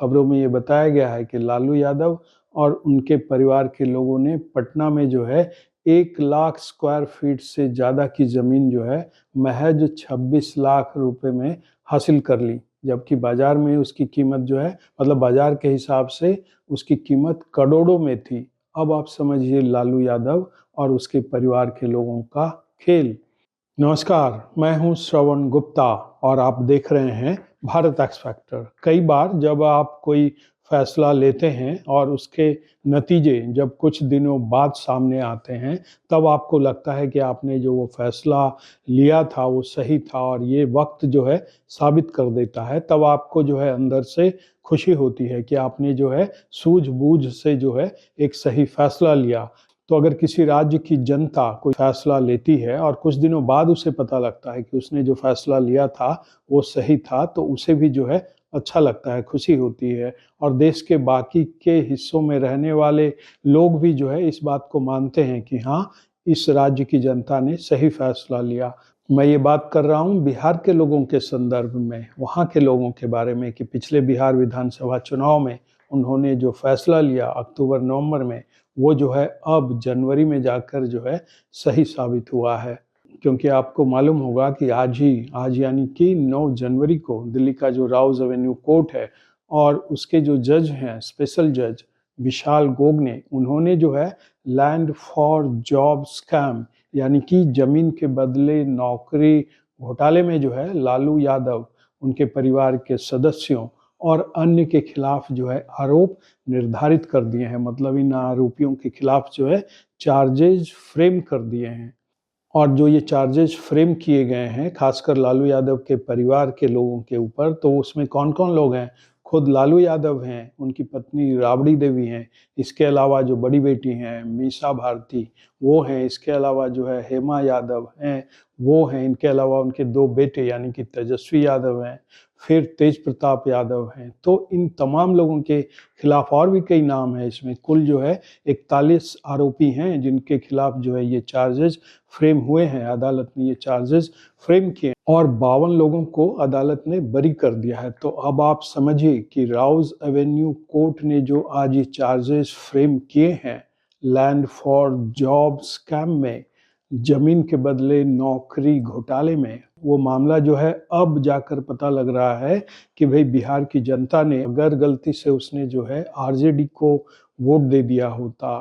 खबरों में ये बताया गया है कि लालू यादव और उनके परिवार के लोगों ने पटना में जो है 1 लाख स्क्वायर फीट से ज़्यादा की ज़मीन जो है महज 26 लाख रुपए में हासिल कर ली, जबकि बाजार में उसकी कीमत जो है मतलब बाजार के हिसाब से उसकी कीमत करोड़ों में थी। अब आप समझिए लालू यादव और उसके परिवार के लोगों का खेल। नमस्कार, मैं हूं श्रवण गुप्ता और आप देख रहे हैं भारत एक्स फैक्टर। कई बार जब आप कोई फैसला लेते हैं और उसके नतीजे जब कुछ दिनों बाद सामने आते हैं, तब आपको लगता है कि आपने जो वो फैसला लिया था वो सही था और ये वक्त जो है साबित कर देता है। तब आपको जो है अंदर से खुशी होती है कि आपने जो है सूझबूझ से जो है एक सही फैसला लिया। तो अगर किसी राज्य की जनता कोई फैसला लेती है और कुछ दिनों बाद उसे पता लगता है कि उसने जो फैसला लिया था वो सही था, तो उसे भी जो है अच्छा लगता है, खुशी होती है। और देश के बाकी के हिस्सों में रहने वाले लोग भी जो है इस बात को मानते हैं कि हाँ, इस राज्य की जनता ने सही फैसला लिया। मैं ये बात कर रहा हूँ बिहार के लोगों के संदर्भ में, वहाँ के लोगों के बारे में कि पिछले बिहार विधानसभा चुनाव में उन्होंने जो फैसला लिया अक्टूबर नवंबर में, वो जो है अब जनवरी में जाकर जो है सही साबित हुआ है। क्योंकि आपको मालूम होगा कि आज यानी कि 9 जनवरी को दिल्ली का जो राउज एवेन्यू कोर्ट है और उसके जो जज हैं, स्पेशल जज विशाल गोगने, उन्होंने जो है लैंड फॉर जॉब स्कैम यानी कि जमीन के बदले नौकरी घोटाले में जो है लालू यादव, उनके परिवार के सदस्यों और अन्य के खिलाफ जो है आरोप निर्धारित कर दिए हैं। मतलब इन आरोपियों के खिलाफ जो है चार्जेज फ्रेम कर दिए हैं। और जो ये चार्जेस फ्रेम किए गए हैं खासकर लालू यादव के परिवार के लोगों के ऊपर, तो उसमें कौन कौन लोग हैं? खुद लालू यादव हैं, उनकी पत्नी राबड़ी देवी हैं, इसके अलावा जो बड़ी बेटी हैं मीसा भारती वो हैं, इसके अलावा जो है हेमा यादव हैं वो हैं, इनके अलावा उनके 2 बेटे यानी कि तेजस्वी यादव हैं, फिर तेज प्रताप यादव हैं। तो इन तमाम लोगों के खिलाफ और भी कई नाम हैं। इसमें कुल जो है 41 आरोपी हैं जिनके खिलाफ जो है ये चार्जेस फ्रेम हुए हैं। अदालत ने ये चार्जेस फ्रेम किए और 52 लोगों को अदालत ने बरी कर दिया है। तो अब आप समझिए कि राउज एवेन्यू कोर्ट ने जो आज ये चार्जेस फ्रेम किए हैं लैंड फॉर जॉब स्कैम में, जमीन के बदले नौकरी घोटाले में, वो मामला जो है अब जाकर पता लग रहा है कि भाई बिहार की जनता ने अगर गलती से उसने जो है आरजेडी को वोट दे दिया होता,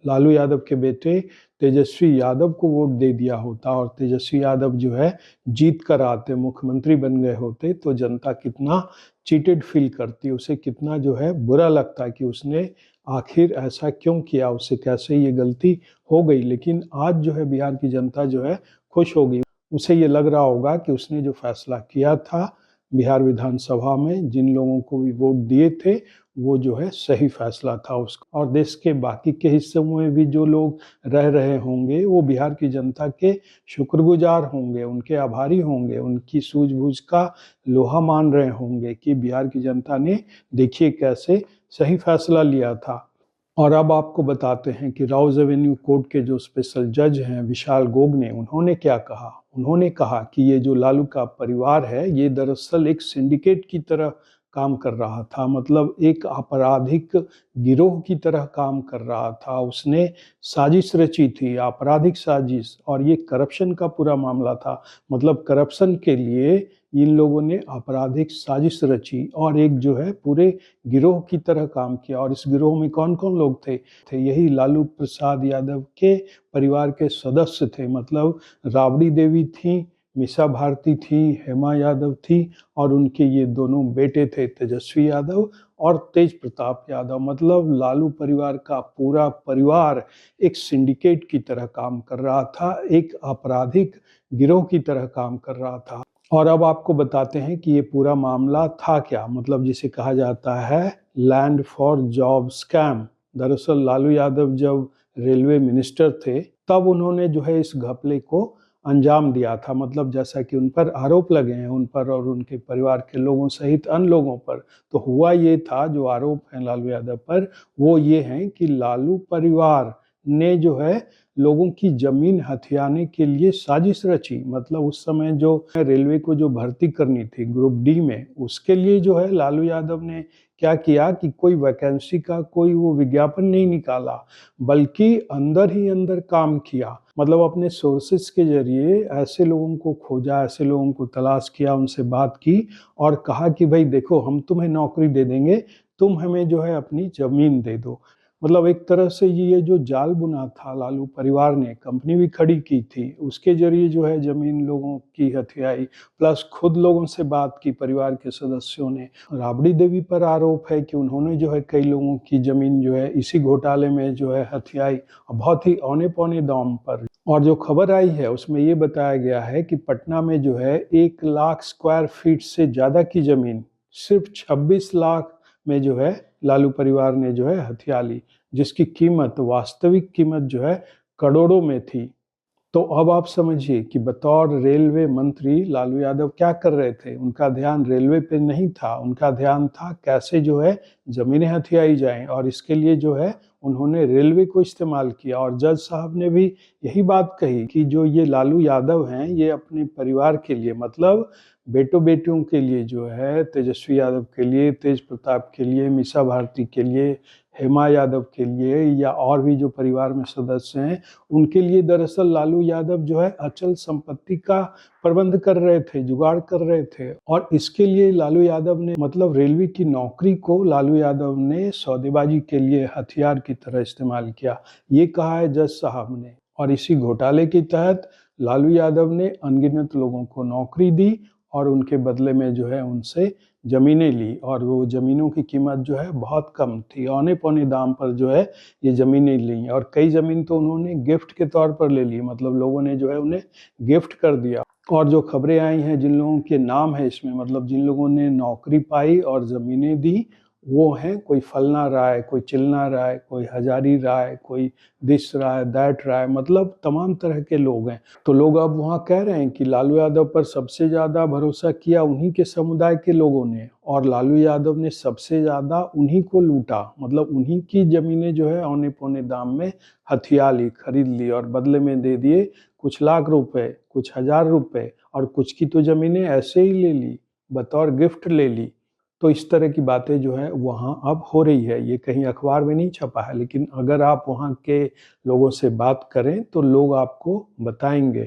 लालू यादव के बेटे तेजस्वी यादव को वोट दे दिया होता और तेजस्वी यादव जो है जीत कर आते, मुख्यमंत्री बन गए होते, तो जनता कितना चीटेड फील करती, उसे कितना जो है बुरा लगता कि उसने आखिर ऐसा क्यों किया, उससे कैसे ये गलती हो गई। लेकिन आज जो है बिहार की जनता जो है खुश हो गई। उसे ये लग रहा होगा कि उसने जो फैसला किया था बिहार विधानसभा में जिन लोगों को भी वोट दिए थे वो जो है सही फैसला था उसका। और देश के बाकी के हिस्सों में भी जो लोग रह रहे होंगे वो बिहार की जनता के शुक्रगुजार होंगे, उनके आभारी होंगे, उनकी सूझबूझ का लोहा मान रहे होंगे कि बिहार की जनता ने देखिए कैसे सही फैसला लिया था। और अब आपको बताते हैं कि राउज एवेन्यू कोर्ट के जो स्पेशल जज हैं विशाल गोगने, उन्होंने क्या कहा। उन्होंने कहा कि ये जो लालू का परिवार है ये दरअसल एक सिंडिकेट की तरह काम कर रहा था, मतलब एक आपराधिक गिरोह की तरह काम कर रहा था। उसने साजिश रची थी, आपराधिक साजिश, और ये करप्शन का पूरा मामला था। मतलब करप्शन के लिए इन लोगों ने आपराधिक साजिश रची और एक जो है पूरे गिरोह की तरह काम किया। और इस गिरोह में कौन कौन लोग थे यही लालू प्रसाद यादव के परिवार के सदस्य थे। मतलब राबड़ी देवी थी, मीसा भारती थी, हेमा यादव थी और उनके ये दोनों बेटे थे तेजस्वी यादव और तेज प्रताप यादव। मतलब लालू परिवार का पूरा परिवार एक सिंडिकेट की तरह काम कर रहा था, एक आपराधिक गिरोह की तरह काम कर रहा था। और अब आपको बताते हैं कि ये पूरा मामला था क्या, मतलब जिसे कहा जाता है लैंड फॉर जॉब स्कैम। दरअसल लालू यादव जब रेलवे मिनिस्टर थे तब उन्होंने जो है इस घपले को अंजाम दिया था। मतलब जैसा कि उन पर आरोप लगे हैं, उन पर और उनके परिवार के लोगों सहित अन्य लोगों पर, तो हुआ ये था, जो आरोप हैं लालू यादव पर वो ये हैं कि लालू परिवार ने जो है लोगों की जमीन हथियाने के लिए साजिश रची। मतलब उस समय जो रेलवे को जो भर्ती करनी थी ग्रुप डी में, उसके लिए जो है लालू यादव ने क्या किया कि कोई वैकेंसी का कोई वो विज्ञापन नहीं निकाला, बल्कि अंदर ही अंदर काम किया। मतलब अपने सोर्सेस के ज़रिए ऐसे लोगों को खोजा, ऐसे लोगों को तलाश किया, उनसे बात की और कहा कि भई देखो हम तुम्हें नौकरी दे देंगे, तुम हमें जो है अपनी ज़मीन दे दो। मतलब एक तरह से ये जो जाल बुना था लालू परिवार ने, कंपनी भी खड़ी की थी, उसके ज़रिए जो है ज़मीन लोगों की हथियाई, प्लस खुद लोगों से बात की परिवार के सदस्यों ने। राबड़ी देवी पर आरोप है कि उन्होंने जो है कई लोगों की ज़मीन जो है इसी घोटाले में जो है हथियाई, बहुत ही औने-पौने दाम पर। और जो खबर आई है उसमें ये बताया गया है कि पटना में जो है 1 लाख स्क्वायर फीट से ज़्यादा की ज़मीन सिर्फ 26 लाख में जो है लालू परिवार ने जो है हथिया ली, जिसकी कीमत, वास्तविक कीमत जो है करोड़ों में थी। तो अब आप समझिए कि बतौर रेलवे मंत्री लालू यादव क्या कर रहे थे। उनका ध्यान रेलवे पे नहीं था, उनका ध्यान था कैसे जो है ज़मीनें हथियाई जाएँ, और इसके लिए जो है उन्होंने रेलवे को इस्तेमाल किया। और जज साहब ने भी यही बात कही कि जो ये लालू यादव हैं, ये अपने परिवार के लिए, मतलब बेटों-बेटियों के लिए जो है, तेजस्वी यादव के लिए, तेज प्रताप के लिए, मीसा भारती के लिए, हेमा यादव के लिए, या और भी जो परिवार में सदस्य हैं, उनके लिए दरअसल लालू यादव जो है अचल संपत्ति का प्रबंध कर रहे थे, जुगाड़ कर रहे थे। और इसके लिए लालू यादव ने, मतलब रेलवे की नौकरी को लालू यादव ने सौदेबाजी के लिए हथियार की तरह इस्तेमाल किया, ये कहा है जज साहब ने। और इसी घोटाले के तहत लालू यादव ने अनगिनत लोगों को नौकरी दी और उनके बदले में जो है उनसे ज़मीनें ली, और वो ज़मीनों की कीमत जो है बहुत कम थी, औने-पौने दाम पर जो है ये ज़मीनें ली। और कई ज़मीन तो उन्होंने गिफ्ट के तौर पर ले ली, मतलब लोगों ने जो है उन्हें गिफ्ट कर दिया। और जो खबरें आई हैं, जिन लोगों के नाम है इसमें, मतलब जिन लोगों ने नौकरी पाई और ज़मीनें दी, वो हैं कोई फलना राय, कोई चिलना राय, कोई हजारी राय, कोई दिस राय, दैट राय, मतलब तमाम तरह के लोग हैं। तो लोग अब वहाँ कह रहे हैं कि लालू यादव पर सबसे ज़्यादा भरोसा किया उन्हीं के समुदाय के लोगों ने, और लालू यादव ने सबसे ज़्यादा उन्हीं को लूटा, मतलब उन्हीं की ज़मीनें जो है औने-पौने दाम में हथिया ली, खरीद ली, और बदले में दे दिए कुछ लाख रुपए, कुछ हज़ार रुपए, और कुछ की तो ज़मीनें ऐसे ही ले ली, बतौर गिफ्ट ले ली। तो इस तरह की बातें जो है वहाँ अब हो रही है। ये कहीं अखबार में नहीं छपा है, लेकिन अगर आप वहाँ के लोगों से बात करें तो लोग आपको बताएँगे।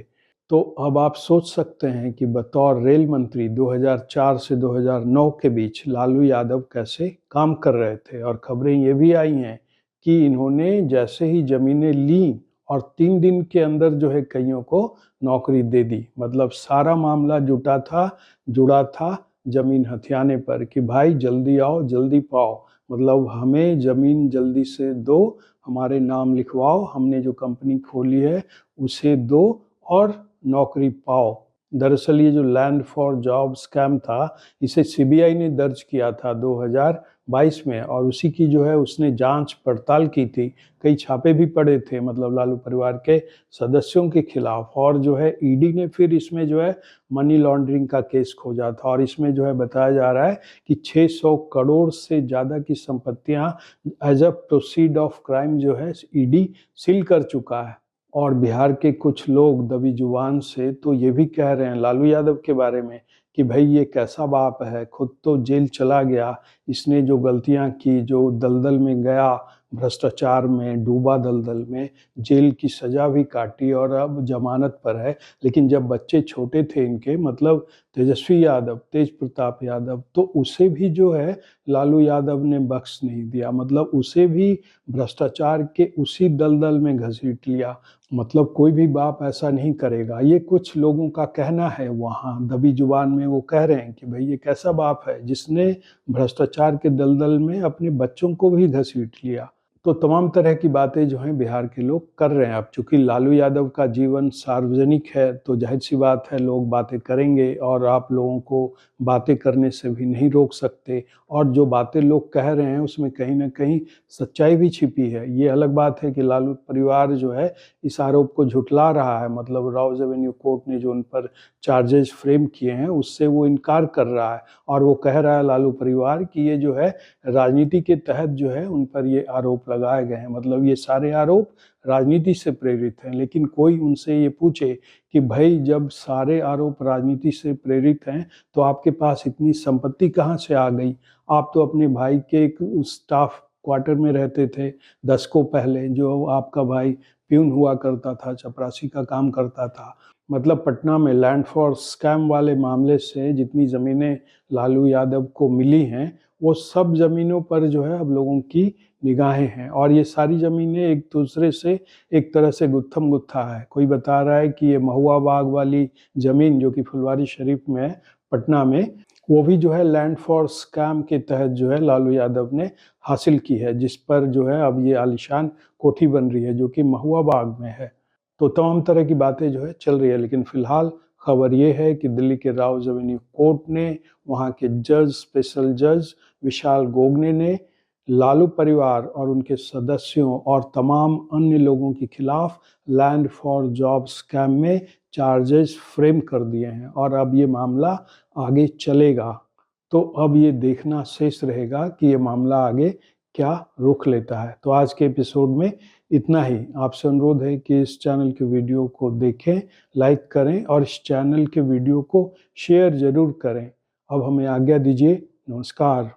तो अब आप सोच सकते हैं कि बतौर रेल मंत्री 2004 से 2009 के बीच लालू यादव कैसे काम कर रहे थे। और खबरें ये भी आई हैं कि इन्होंने जैसे ही ज़मीनें लीं और 3 दिन के अंदर जो है कइयों को नौकरी दे दी। मतलब सारा मामला जुड़ा था ज़मीन हथियाने पर कि भाई जल्दी आओ, जल्दी पाओ। मतलब हमें ज़मीन जल्दी से दो, हमारे नाम लिखवाओ, हमने जो कंपनी खोली है उसे दो और नौकरी पाओ। दरअसल ये जो लैंड फॉर जॉब स्कैम था, इसे सीबीआई ने दर्ज किया था 2022 में, और उसी की जो है उसने जांच पड़ताल की थी। कई छापे भी पड़े थे, मतलब लालू परिवार के सदस्यों के खिलाफ, और जो है ईडी ने फिर इसमें जो है मनी लॉन्ड्रिंग का केस खोजा था। और इसमें जो है बताया जा रहा है कि 600 करोड़ से ज़्यादा की संपत्तियां as a proceed of crime जो है ईडी सील कर चुका है। और बिहार के कुछ लोग दबी जुबान से तो ये भी कह रहे हैं लालू यादव के बारे में कि भाई ये कैसा बाप है, खुद तो जेल चला गया, इसने जो गलतियां की, जो दलदल में गया, भ्रष्टाचार में डूबा, दलदल में जेल की सजा भी काटी और अब जमानत पर है। लेकिन जब बच्चे छोटे थे इनके, मतलब तेजस्वी यादव, तेज प्रताप यादव, तो उसे भी जो है लालू यादव ने बख्श नहीं दिया, मतलब उसे भी भ्रष्टाचार के उसी दलदल में घसीट लिया। मतलब कोई भी बाप ऐसा नहीं करेगा, ये कुछ लोगों का कहना है। वहाँ दबी जुबान में वो कह रहे हैं कि भाई ये कैसा बाप है जिसने भ्रष्टाचार के दलदल में अपने बच्चों को भी घसीट लिया। तो तमाम तरह की बातें जो हैं बिहार के लोग कर रहे हैं। अब चूंकि लालू यादव का जीवन सार्वजनिक है तो जाहिर सी बात है लोग बातें करेंगे, और आप लोगों को बातें करने से भी नहीं रोक सकते। और जो बातें लोग कह रहे हैं उसमें कहीं ना कहीं सच्चाई भी छिपी है। ये अलग बात है कि लालू परिवार जो है इस आरोप को झुठला रहा है, मतलब रॉज एवेन्यू कोर्ट ने जो उन पर चार्जेस फ्रेम किए हैं उससे वो इनकार कर रहा है, और वो कह रहा है लालू परिवार कि ये जो है राजनीति के तहत जो है उन पर ये आरोप लगाए गए हैं। मतलब ये सारे आरोप राजनीति से प्रेरित हैं। लेकिन कोई उनसे ये पूछे कि भाई जब सारे आरोप राजनीति से प्रेरित हैं तो आपके पास इतनी संपत्ति कहाँ से आ गई? आप तो अपने भाई के एक स्टाफ क्वार्टर में रहते थे दशकों पहले, जो आपका भाई प्यून हुआ करता था, चपरासी का काम करता था। मतलब पटना में लैंड फॉर स्कैम वाले मामले से जितनी ज़मीनें लालू यादव को मिली हैं, वो सब ज़मीनों पर जो है अब लोगों की निगाहें हैं। और ये सारी ज़मीनें एक दूसरे से एक तरह से गुत्थम गुत्था है। कोई बता रहा है कि ये महुआ बाग वाली ज़मीन जो कि फुलवारी शरीफ में है पटना में, वो भी जो है लैंड फॉर स्कैम के तहत जो है लालू यादव ने हासिल की है, जिस पर जो है अब ये आलीशान कोठी बन रही है जो कि महुआ बाग में है। तो तमाम तरह की बातें जो है चल रही है। लेकिन फिलहाल खबर ये है कि दिल्ली के राउज एवेन्यू कोर्ट ने, वहाँ के जज, स्पेशल जज विशाल गोगने ने लालू परिवार और उनके सदस्यों और तमाम अन्य लोगों के खिलाफ लैंड फॉर जॉब स्कैम में चार्जेस फ्रेम कर दिए हैं। और अब ये मामला आगे चलेगा। तो अब ये देखना शेष रहेगा कि ये मामला आगे क्या रुख लेता है। तो आज के एपिसोड में इतना ही। आपसे अनुरोध है कि इस चैनल के वीडियो को देखें, लाइक करें और इस चैनल के वीडियो को शेयर ज़रूर करें। अब हमें आज्ञा दीजिए। नमस्कार।